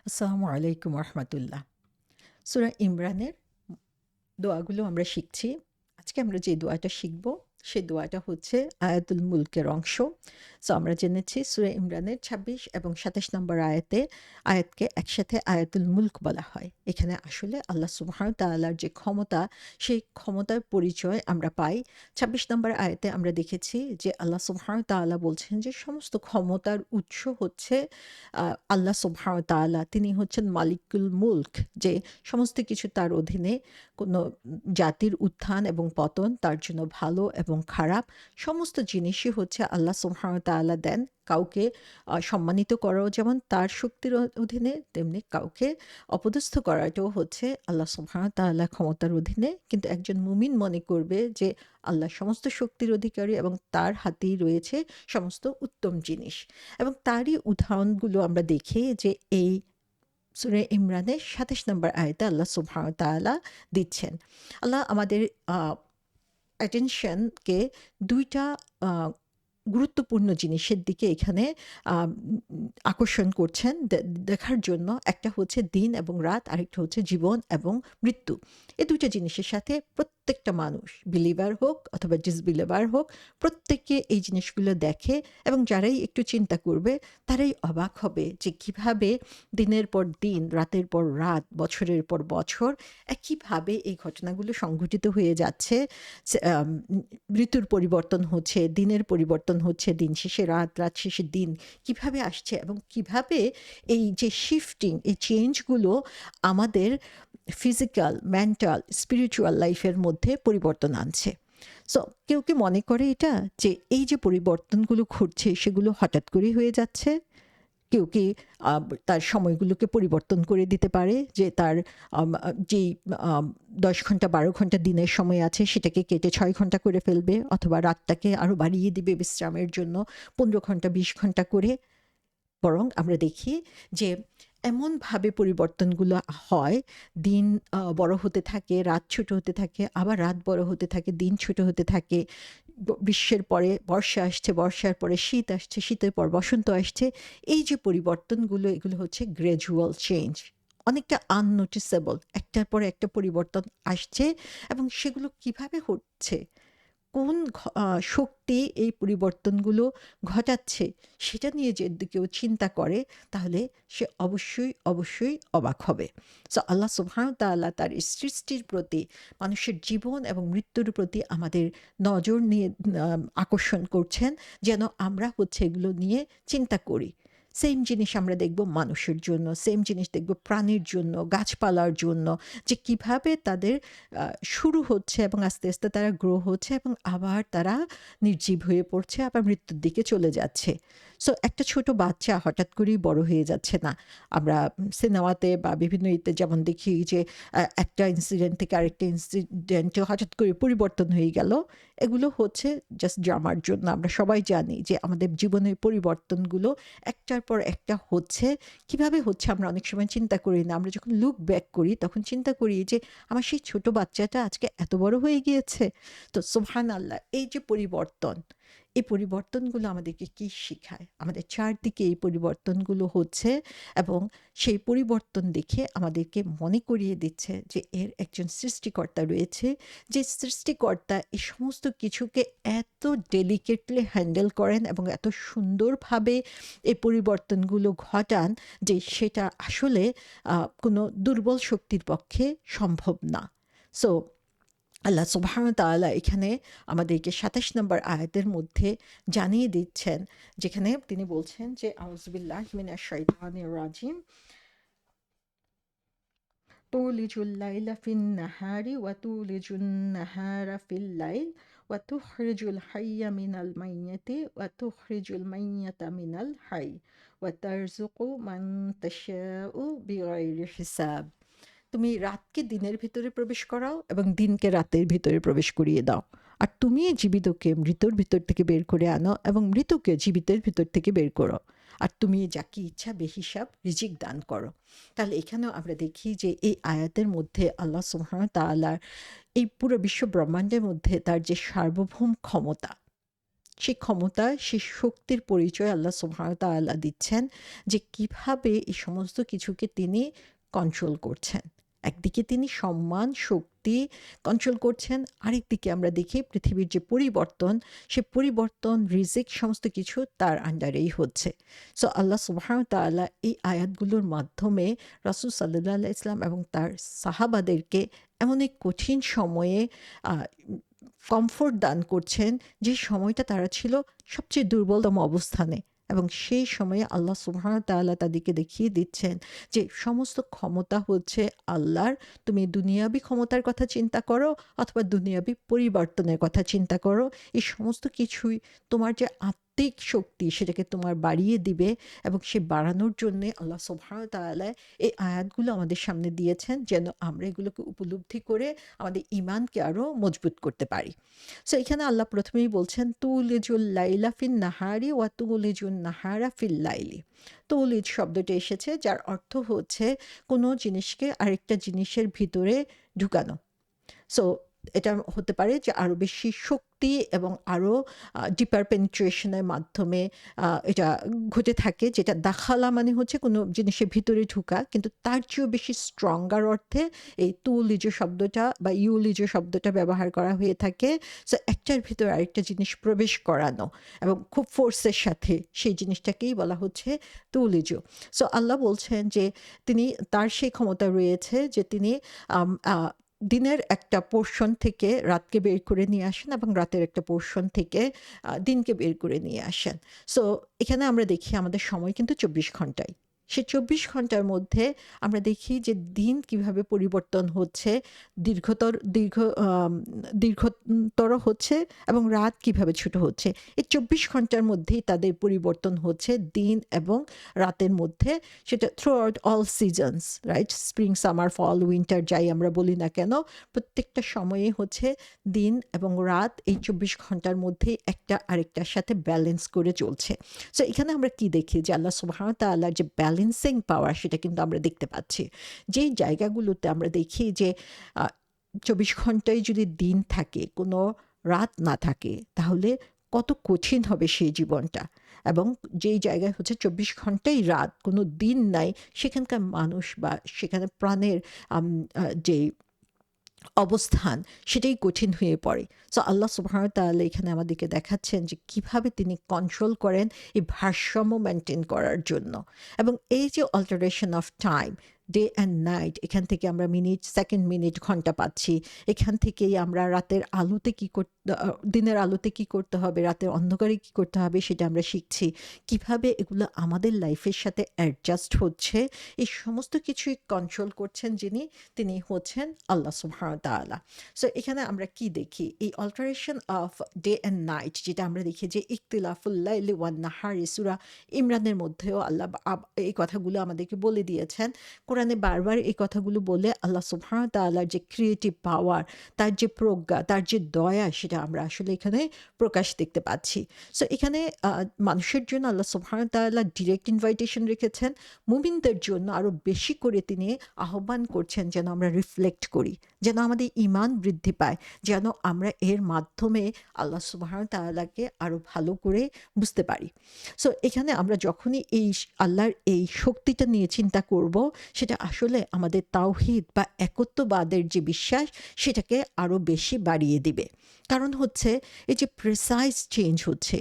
আসসালামু আলাইকুম রহমতুল্লাহ। সূরা ইমরানের দোয়াগুলো আমরা শিখছি। আজকে আমরা যে দোয়াটা শিখব, সে দোয়াটা হচ্ছে আয়াতুল মুলকের অংশ। সো আমরা জেনেছি সূরা ইমরানের ২৬ এবং ২৭ নম্বর আয়াতকে একসাথে আয়াতুল মুলক বলা হয়। এখানে আসলে আল্লাহ সুবহানাহু ওয়া তাআলার যে ক্ষমতা, সেই ক্ষমতার পরিচয় আমরা পাই। ২৬ নম্বর আয়াতে আমরা দেখেছি যে আল্লাহ সুবহানাহু ওয়া তাআলা বলছেন যে সমস্ত ক্ষমতার উৎস হচ্ছে আল্লাহ সুবহানাহু ওয়া তাআলা। তিনি হচ্ছেন মালিকুল মুলক, যে সমস্ত কিছু তার অধীনে। কোনো জাতির উত্থান এবং পতন, তার জন্য ভালো এবং খারাপ সমস্ত জিনিসই হচ্ছে আল্লাহ সুবহানাহু ওয়া তাআলা দেন। কাউকে সম্মানিত করাও যেমন তার শক্তির অধীনে, তেমনি কাউকে অপদস্থ করাটাও হচ্ছে আল্লাহ সুবহানাহু ওয়া তাআলার ক্ষমতার অধীনে। কিন্তু একজন মুমিন মনে করবে যে আল্লাহ সমস্ত শক্তির অধিকারী এবং তার হাতেই রয়েছে সমস্ত উত্তম জিনিস। এবং তারই উদাহরণগুলো আমরা দেখি যে এই সূরা ইমরানের ২৭ নম্বর আয়াতে আল্লাহ সুবহানাহু ওয়া তাআলা দিচ্ছেন। আল্লাহ আমাদের আ অ্যাটেনশনকে ২ টা আ গুরুত্বপূর্ণ জিনিসের দিকে এখানে আম আকর্ষণ করছেন দেখার জন্য। একটা হচ্ছে দিন এবং রাত, আরেকটা হচ্ছে জীবন এবং মৃত্যু। এই ২ টা জিনিসের সাথে প্রত্যেকটা মানুষ, বিলিভার হোক অথবা ডিসবিলিভার হোক, প্রত্যেকে এই জিনিসগুলো দেখে এবং যারাই একটু চিন্তা করবে তারাই অবাক হবে যে কিভাবে দিনের পর দিন, রাতের পর রাত, বছরের পর বছর একইভাবে এই ঘটনাগুলো সংঘটিত হয়ে যাচ্ছে। ঋতুর পরিবর্তন হচ্ছে, দিনের পরিবর্তন হচ্ছে, দিন শেষে রাত, রাত শেষে দিন কিভাবে আসছে এবং কিভাবে এই যে শিফটিং, এই চেঞ্জগুলো আমাদের ফিজিক্যাল, মেন্টাল, স্পিরিচুয়াল লাইফের মধ্যে পরিবর্তন আনছে। সো কেউ কি মনে করে এটা যে এই যে পরিবর্তনগুলো ঘটছে সেগুলো হঠাৎ করেই হয়ে যাচ্ছে? কেউ কি তার সময়গুলোকে পরিবর্তন করে দিতে পারে? যে তার যেই ১০ ঘন্টা ১২ ঘন্টা দিনের সময় আছে সেটাকে কেটে ৬ ঘন্টা করে ফেলবে, অথবা রাতটাকে আরো বাড়িয়ে দিবে বিশ্রামের জন্য ১৫ ঘন্টা ২০ ঘন্টা করে। বরং আমরা দেখি যে এমনভাবে পরিবর্তনগুলো হয়, দিন বড় হতে থাকে, রাত ছোট হতে থাকে, আবার রাত বড় হতে থাকে, দিন ছোট হতে থাকে। গ্রীষ্মের পরে বর্ষা আসছে, বর্ষার পরে শীত আসছে, শীতের পর বসন্ত আসছে। এই যে পরিবর্তনগুলো, এগুলো হচ্ছে গ্র্যাজুয়াল চেঞ্জ। অনেকটা আননোটিসেবল, একটার পর একটা পরিবর্তন আসছে। এবং সেগুলো কিভাবে হচ্ছে, কোন শক্তি এই পরিবর্তনগুলো ঘটাচ্ছে, সেটা নিয়ে যদি কেউ চিন্তা করে তাহলে সে অবশ্যই, অবশ্যই অবাক হবে। সো আল্লাহ সুবহানাহু ওয়া তাআলা তার এই সৃষ্টির প্রতি, মানুষের জীবন এবং মৃত্যুর প্রতি আমাদের নজর নিয়ে আকর্ষণ করছেন, যেন আমরা হচ্ছে এগুলো নিয়ে চিন্তা করি। সেম জিনিস আমরা দেখব মানুষের জন্য, সেম জিনিস দেখব প্রাণীর জন্য, গাছপালার জন্য, যে কিভাবে তাদের শুরু হচ্ছে এবং আস্তে, আস্তে তারা গ্রো হচ্ছে এবং আবার তারা নির্জীব হয়ে পড়ছে, আবার মৃত্যুর দিকে চলে যাচ্ছে। সো একটা ছোট বাচ্চা হঠাৎ করেই বড় হয়ে যাচ্ছে না। আমরা সিনেমাতে বা বিভিন্ন ইতে যেমন দেখি যে একটা ইনসিডেন্ট থেকে আরেকটা ইনসিডেন্টে হঠাৎ করে পরিবর্তন হয়ে গেল। এগুলো হচ্ছে জাস্ট ড্রামার জন্য। আমরা সবাই জানি যে আমাদের জীবনের পরিবর্তনগুলো একটার পর একটা হচ্ছে। কিভাবে হচ্ছে আমরা অনেক সময় চিন্তা করি না। আমরা যখন লুক ব্যাক করি তখন চিন্তা করি যে আমার সেই ছোট বাচ্চাটা আজকে এত বড় হয়ে গিয়েছে। তো সুবহানাল্লাহ, এই যে পরিবর্তন, এই পরিবর্তনগুলো আমাদেরকে কি শিখায়? আমাদের চারদিকে এই পরিবর্তনগুলো হচ্ছে এবং সেই পরিবর্তন দেখে আমাদেরকে মনে করিয়ে দিচ্ছে যে এর একজন সৃষ্টিকর্তা রয়েছে, যে সৃষ্টিকর্তা এই সমস্ত কিছুকে এত ডেলিকেটলি হ্যান্ডেল করেন এবং এত সুন্দরভাবে এই পরিবর্তনগুলো ঘটান যে সেটা আসলে কোনো দুর্বল শক্তির পক্ষে সম্ভব না। সো আল্লাহ সুবহানাহু ওয়া তাআলা এখানে আমাদেরকে ২৭ নম্বর আয়াতের মধ্যে জানিয়ে দিচ্ছেন, যেখানে তিনি বলছেন যে আউযু বিল্লাহি মিনাশ শাইতানির রাজিম, তুলিজুল লাইলা ফিন নাহারি ওয়া তুলিজুন নাহারা ফিল লাইল ওয়া তুখরিজুল হাইয়া মিনাল মাইয়াতি ওয়া তুখরিজুল মাইয়াতা মিনাল হাই ওয়া তারযুকু মান তাশাউ বিগাইরি হিসাব। তুমি রাতকে দিনের ভিতরে প্রবেশ করাও এবং দিনকে রাতের ভিতরে প্রবেশ করিয়ে দাও। আর তুমি জীবিতকে মৃতর ভিতর থেকে বের করে আনো এবং মৃতকে জীবিতের ভিতর থেকে বের করো। আর তুমি যাকে ইচ্ছা বেহিসাব রিজিক দান করো। তাহলে এখানেও আমরা দেখি যে এই আয়াতের মধ্যে আল্লাহ সুবহানাহু ওয়া তাআলার এই পুরো বিশ্ব ব্রহ্মাণ্ডের মধ্যে তার যে সার্বভৌম ক্ষমতা, সেই ক্ষমতা, সেই শক্তির পরিচয় আল্লাহ সুবহানাহু ওয়া তাআলা দিচ্ছেন যে কিভাবে এই সমস্ত কিছুকে তিনি কন্ট্রোল করছেন। একদিকে তিনি সম্মান, শক্তি কন্ট্রোল করছেন, আরেকদিকে আমরা দেখি পৃথিবীর যে পরিবর্তন, সে পরিবর্তন, রিজিক সমস্ত কিছু তার আন্ডারেই হচ্ছে। সো আল্লাহ সুবহানাহু ওয়া তাআলা এই আয়াতগুলোর মাধ্যমে রাসূল সাল্লাল্লাহু আলাইহি ওয়াসাল্লাম এবং তার সাহাবাদেরকে এমন এক কঠিন সময়ে আ কমফোর্ট দান করছেন, যে সময়টা তারা ছিল সবচেয়ে দুর্বলতম অবস্থানে, এবং সেই সময়ে আল্লাহ সুবহানাহু ওয়া তাআলা তাদেরকে দেখিয়ে দিচ্ছেন যে সমস্ত ক্ষমতা হচ্ছে আল্লাহর। তুমি দুনিয়াবী ক্ষমতার কথা চিন্তা করো অথবা দুনিয়াবী পরিবর্তনের কথা চিন্তা করো, এই সমস্ত কিছুই তোমার যে আত্মিক শক্তি সেটাকে তোমার বাড়িয়ে দিবে। এবং সে বাড়ানোর জন্যে আল্লাহ সুবহানাহু ওয়া তাআলা এই আয়াতগুলো আমাদের সামনে দিয়েছেন যেন আমরা এগুলোকে উপলব্ধি করে আমাদের ঈমানকে আরও মজবুত করতে পারি। সো এখানে আল্লাহ প্রথমেই বলছেন তুলিজুল লাইলা ফিন নাহারি ওয়া তুলিজুন নাহারা ফিল লাইলি। তৌলিজ শব্দটি এসেছে যার অর্থ হচ্ছে কোনো জিনিসকে আরেকটা জিনিসের ভিতরে ঢুকানো। সো এটা হতে পারে যে আরও বেশি শক্তি এবং আরও ডিপার পেনিট্রেশনের মাধ্যমে এটা ঘটে থাকে, যেটা দাখালা মানে হচ্ছে কোনো জিনিসের ভিতরে ঢুকা, কিন্তু তার চেয়েও বেশি স্ট্রঙ্গার অর্থে এই তুলিজ শব্দটা বা ইউলিজ শব্দটা ব্যবহার করা হয়ে থাকে। সো একটার ভিতরে আরেকটা জিনিস প্রবেশ করানো এবং খুব ফোর্সের সাথে সেই জিনিসটাকেই বলা হচ্ছে তুলিজ। সো আল্লাহ বলছেন যে তিনি, তার সেই ক্ষমতা রয়েছে যে তিনি দিনের একটা পোর্শন থেকে রাতকে বের করে নিয়ে আসেন এবং রাতের একটা পোর্শন থেকে দিনকে বের করে নিয়ে আসেন। সো এখানে আমরা দেখি আমাদের সময় কিন্তু ২৪ ঘন্টায়। সে ২৪ ঘন্টার মধ্যে আমরা দেখি যে দিন কিভাবে পরিবর্তন হচ্ছে, দীর্ঘতর হচ্ছে এবং রাত কিভাবে ছোট হচ্ছে। এই ২৪ ঘন্টার মধ্যেই তাদের পরিবর্তন হচ্ছে দিন এবং রাতের মধ্যে, সেটা throughout all seasons, right? Spring, summer, fall, winter যাই আমরা বলি না কেন, প্রত্যেকটা সময়ে হচ্ছে দিন এবং রাত এই ২৪ ঘন্টার মধ্যেই একটা আরেকটার সাথে ব্যালেন্স করে চলছে। সো এখানে আমরা কি দেখি যে আল্লাহ সুবহানাহু ওয়া তাআলার যে ব্যালেন্সিং পাওয়ার সেটা কিন্তু আমরা দেখতে পাচ্ছি। যেই জায়গাগুলোতে আমরা দেখি যে ২৪ ঘন্টায় যদি দিন থাকে, কোনো রাত না থাকে, তাহলে কত কঠিন হবে সেই জীবনটা। এবং যেই জায়গায় হচ্ছে ২৪ ঘন্টাই রাত, কোনো দিন নাই, সেখানকার মানুষ বা সেখানে প্রাণের যে অবস্থান সেটাই কঠিন হয়ে পড়ে। সো আল্লাহ সুবহানাহু ওয়া তাআলা এখানে আমাদেরকে দেখাচ্ছেন যে কিভাবে তিনি কন্ট্রোল করেন এই ভারসাম্য মেনটেন করার জন্য। এবং এই যে alteration of time, day and night, এখান থেকে আমরা মিনিট, সেকেন্ড, মিনিট, ঘন্টা পাচ্ছি। এখান থেকেই আমরা রাতের আলোতে কী করতে, দিনের আলোতে কী করতে হবে, রাতের অন্ধকারে কী করতে হবে সেটা আমরা শিখছি। কিভাবে এগুলো আমাদের লাইফের সাথে অ্যাডজাস্ট হচ্ছে, এই সমস্ত কিছুই কন্ট্রোল করছেন যিনি, তিনি হচ্ছেন আল্লাহ সুবহানাহু ওয়া তাআলা। সো এখানে আমরা কি দেখি, এই alteration off day and night, যেটা আমরা দেখি যে ইখতিলাফুল লাইলি ওয়ান নাহারি, সূরা ইমরানের মধ্যেও আল্লাহ এই কথাগুলো আমাদেরকে বলে দিয়েছেন। কোরআনে বারবার এই কথাগুলো বলে আল্লাহ সুবহানাহু ওয়া তাআলার যে ক্রিয়েটিভ পাওয়ার, তার যে প্রজ্ঞা, তার যে দয়া, সেটা আমরা আসলে এখানে প্রকাশ দেখতে পাচ্ছি। সো এখানে মানুষের জন্য আল্লাহ সুবহানাহু ওয়া তাআলা ডিরেক্ট ইনভাইটেশন রেখেছেন, মুমিনদের জন্য আরও বেশি করে তিনি আহ্বান করছেন যেন আমরা রিফ্লেক্ট করি, যেন আমাদের ঈমান বৃদ্ধি পায়, যেন আমরা এর মাধ্যমে আল্লাহ সুবহানাহু ওয়া তাআলাকে আরও ভালো করে বুঝতে পারি। সো এখানে আমরা যখনই এই আল্লাহর এই শক্তিটা নিয়ে চিন্তা করব, সেটা আসলে আমাদের তাওহীদ বা একত্ববাদের যে বিশ্বাস, সেটাকে আরও বেশি বাড়িয়ে দিবে। কারণ হচ্ছে এই যে প্রিসাইজ চেঞ্জ হচ্ছে,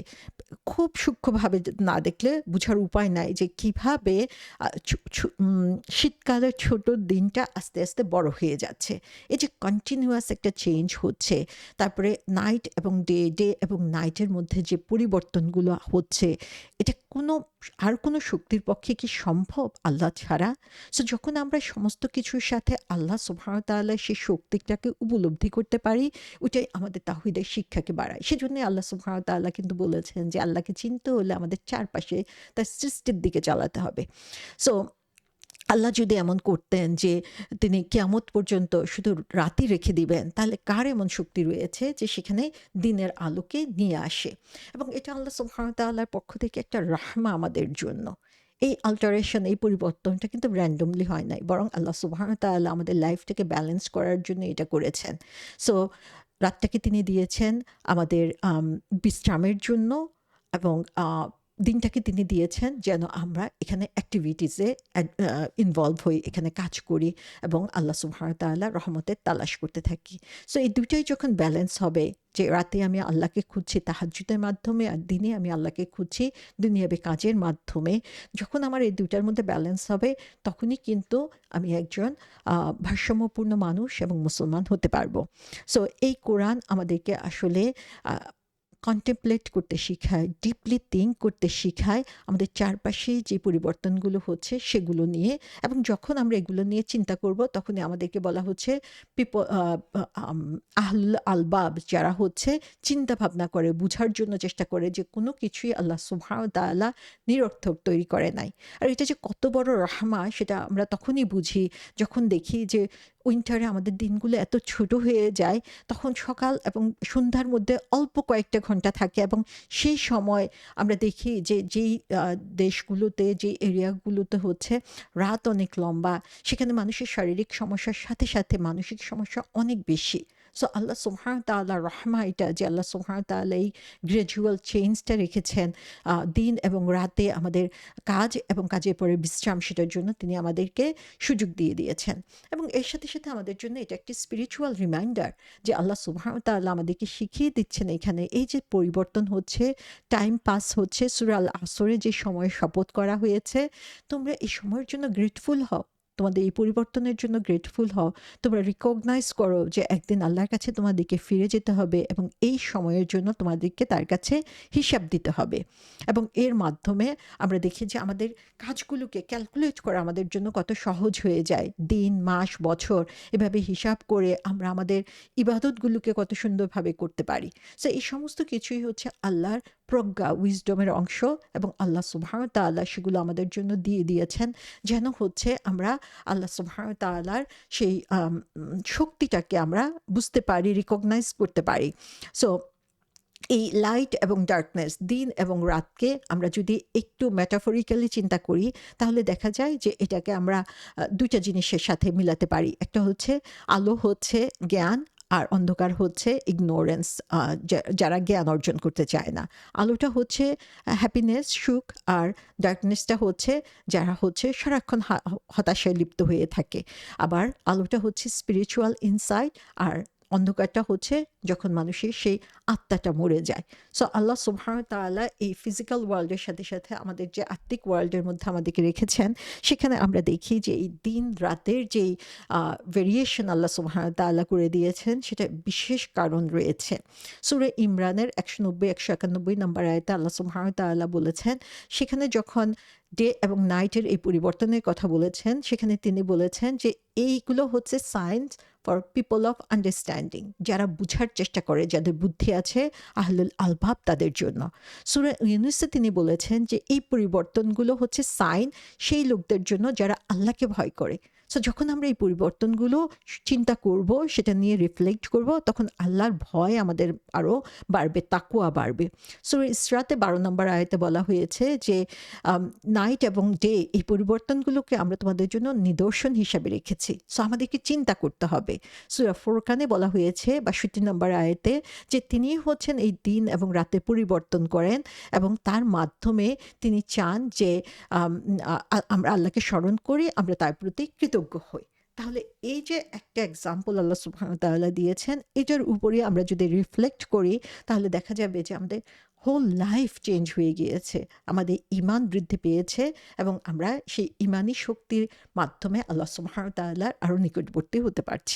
খুব সূক্ষ্মভাবে না দেখলে বোঝার উপায় নাই যে কিভাবে শীতকালের ছোট দিনটা আস্তে আস্তে বড় হয়ে যাচ্ছে। এই যে কন্টিনিউয়াস একটা চেঞ্জ হচ্ছে, তারপরে নাইট এবং ডে, ডে এবং নাইটের মধ্যে যে পরিবর্তনগুলো হচ্ছে, এটা আর কোনো শক্তির পক্ষে কি সম্ভব আল্লাহ ছাড়া? সো যখন আমরা সমস্ত কিছুর সাথে আল্লাহ সুবহানাহু ওয়া তাআলার সেই শক্তিটাকে উপলব্ধি করতে পারি, ওইটাই আমাদের তাওহীদের শিক্ষাকে বাড়ায়। সেজন্যই আল্লাহ সুবহানাহু ওয়া তাআলা কিন্তু বলেছেন যে আল্লাহকে চিনতে হলে আমাদের চারপাশে তার সৃষ্টির দিকে চালাতে হবে। সো আল্লাহ যদি এমন করতেন যে তিনি কিয়ামত পর্যন্ত শুধু রাতই রেখে দিবেন, তাহলে কার এমন শক্তি রয়েছে যে সেখানে দিনের আলোকে নিয়ে আসে? এবং এটা আল্লাহ সুবহানাহু ওয়া তাআলার পক্ষ থেকে একটা রাহমা আমাদের জন্য। এই অল্টারেশন, এই পরিবর্তনটা কিন্তু র্যান্ডমলি হয় নাই, বরং আল্লাহ সুবহানাহু ওয়া তাআলা আমাদের লাইফটাকে ব্যালেন্স করার জন্য এটা করেছেন। সো রাতটাকে তিনি দিয়েছেন আমাদের বিশ্রামের জন্য এবং দিনটাকে তিনি দিয়েছেন যেন আমরা এখানে অ্যাক্টিভিটিসে ইনভলভ হই, এখানে কাজ করি এবং আল্লাহ সুবহানাহু ওয়া তাআলার রহমতের তালাশ করতে থাকি। সো এই দুটোই যখন ব্যালেন্স হবে, যে রাতে আমি আল্লাহকে খুঁজছি তাহাজ্জুদের মাধ্যমে আর দিনে আমি আল্লাহকে খুঁজছি দুনিয়াবী কাজের মাধ্যমে, যখন আমার এই দুইটার মধ্যে ব্যালেন্স হবে তখনই কিন্তু আমি একজন ভারসাম্যপূর্ণ মানুষ এবং মুসলমান হতে পারবো। সো এই কোরআন আমাদেরকে আসলে কন্টেমপ্লেট করতে শিখায়, ডিপলি থিঙ্ক করতে শিখায় আমাদের চারপাশে যে পরিবর্তনগুলো হচ্ছে সেগুলো নিয়ে। এবং যখন আমরা এগুলো নিয়ে চিন্তা করব তখনই আমাদেরকে বলা হচ্ছে আহলুল আলবাব, যারা হচ্ছে চিন্তা ভাবনা করে বুঝার জন্য চেষ্টা করে যে কোনো কিছুই আল্লাহ সুবহানাহু ওয়া তাআলা নিরর্থক তৈরি করে নাই। আর এটা যে কত বড় রহমা সেটা আমরা তখনই বুঝি যখন দেখি যে উইন্টারে আমাদের দিনগুলো এত ছোট হয়ে যায়, তখন সকাল এবং সন্ধ্যার মধ্যে অল্প কয়েকটা ঘন্টা থাকে এবং সেই সময় আমরা দেখি যে যেই দেশগুলোতে, যে এরিয়াগুলোতে হচ্ছে রাত অনেক লম্বা, সেখানে মানুষের শারীরিক সমস্যার সাথে সাথে মানসিক সমস্যা অনেক বেশি। সো আল্লাহ সুবহানাহু ওয়া তাআলার রহমা এটা যে আল্লাহ সুবহানাহু ওয়া তাআলা এই গ্র্যাজুয়াল চেঞ্জটা রেখেছেন দিন এবং রাতে আমাদের কাজ এবং কাজের পরে বিশ্রাম, সেটার জন্য তিনি আমাদেরকে সুযোগ দিয়ে দিয়েছেন। এবং এর সাথে সাথে আমাদের জন্য এটা একটি স্পিরিচুয়াল রিমাইন্ডার যে আল্লাহ সুবহানাহু ওয়া তাআলা আমাদেরকে শিখিয়ে দিচ্ছেন এখানে এই যে পরিবর্তন হচ্ছে, টাইম পাস হচ্ছে, সূরা আল আসরে যে সময়ে শপথ করা হয়েছে, তোমরা এই সময়ের জন্য গ্রেটফুল হও, তোমাদের এই পরিবর্তনের জন্য গ্রেটফুল হও। তোমরা রিকগনাইজ করো যে একদিন আল্লাহর কাছে তোমাদেরকে ফিরে যেতে হবে এবং এই সময়ের জন্য তোমাদেরকে তার কাছে হিসাব দিতে হবে। এবং এর মাধ্যমে আমরা দেখি যে আমাদের কাজগুলোকে ক্যালকুলেট করা আমাদের জন্য কত সহজ হয়ে যায়। দিন, মাস, বছর এভাবে হিসাব করে আমরা আমাদের ইবাদতগুলোকে কত সুন্দরভাবে করতে পারি। সো এই সমস্ত কিছুই হচ্ছে আল্লাহর প্রজ্ঞা, উইজডমের অংশ এবং আল্লাহ সুবহানাহু ওয়া তাআলা সেগুলো আমাদের জন্য দিয়ে দিয়েছেন যেন হচ্ছে আমরা আল্লাহ সুবহানাহু ওয়া তাআলার সেই শক্তিটাকে আমরা বুঝতে পারি, রিকগনাইজ করতে পারি। সো এই লাইট এবং ডার্কনেস, দিন এবং রাতকে আমরা যদি একটু মেটাফরিক্যালি চিন্তা করি তাহলে দেখা যায় যে এটাকে আমরা দুইটা জিনিসের সাথে মিলাতে পারি। একটা হচ্ছে আলো হচ্ছে জ্ঞান আর অন্ধকার হচ্ছে ইগনোরেন্স, যারা জ্ঞান অর্জন করতে চায় না। আলোটা হচ্ছে হ্যাপিনেস, সুখ, আর ডার্কনেসটা হচ্ছে যারা হচ্ছে সারাক্ষণ হতাশায় লিপ্ত হয়ে থাকে। আবার আলোটা হচ্ছে স্পিরিচুয়াল ইনসাইট আর অন্ধকারটা হচ্ছে যখন মানুষের সেই আত্মাটা মরে যায়। সো আল্লাহ সুবহানাহু ওয়া তাআলা এই ফিজিক্যাল ওয়ার্ল্ডের সাথে সাথে আমাদের যে আত্মিক ওয়ার্ল্ডের মধ্যে আমাদেরকে রেখেছেন, সেখানে আমরা দেখি যে এই দিন রাতের যেই ভেরিয়েশন আল্লাহ সুবহানাহু ওয়া তাআলা করে দিয়েছেন সেটা বিশেষ কারণ রয়েছে। সূরা ইমরানের 190-191 নম্বর আয়াতে আল্লাহ সুবহানাহু ওয়া তাআলা বলেছেন, সেখানে যখন ডে এবং নাইটের এই পরিবর্তনের কথা বলেছেন, সেখানে তিনি বলেছেন যে এইগুলো হচ্ছে science for people of understanding, যারা বুঝার চেষ্টা করে, যাদের বুদ্ধি আছে, আহলুল আলবাব তাদের জন্য। সূরা ইউনূসে তিনি বলেছেন যে এই পরিবর্তনগুলো হচ্ছে সাইন সেই লোকদের জন্য যারা আল্লাহকে ভয় করে। সো যখন আমরা এই পরিবর্তনগুলো চিন্তা করব, সেটা নিয়ে রিফ্লেক্ট করব, তখন আল্লাহর ভয় আমাদের আরও বাড়বে, তাকওয়া বাড়বে। সূরা ইসরাতে 12 নম্বর আয়াতে বলা হয়েছে যে নাইট এবং ডে এই পরিবর্তনগুলোকে আমরা তোমাদের জন্য নিদর্শন হিসাবে রেখেছি। সো আমাদেরকে চিন্তা করতে হবে। সূরা ফুরকানে বলা হয়েছে 62 নম্বর আয়াতে যে তিনি হচ্ছেন এই দিন এবং রাতে পরিবর্তন করেন এবং তার মাধ্যমে তিনি চান যে আমরা আল্লাহকে স্মরণ করি, আমরা তার প্রতি কৃতজ্ঞ হই। তাহলে এই যে একটা এক্সাম্পল আল্লাহ সুবহানাহু ওয়া তাআলা দিয়েছেন, এটার উপরে আমরা যদি রিফ্লেক্ট করি তাহলে দেখা যাবে যে আমাদের হোল লাইফ চেঞ্জ হয়ে গিয়েছে, আমাদের ঈমান বৃদ্ধি পেয়েছে এবং আমরা সেই ঈমানি শক্তির মাধ্যমে আল্লাহ সুবহানাহু ওয়া তাআলার আরও নিকটবর্তী হতে পারছি।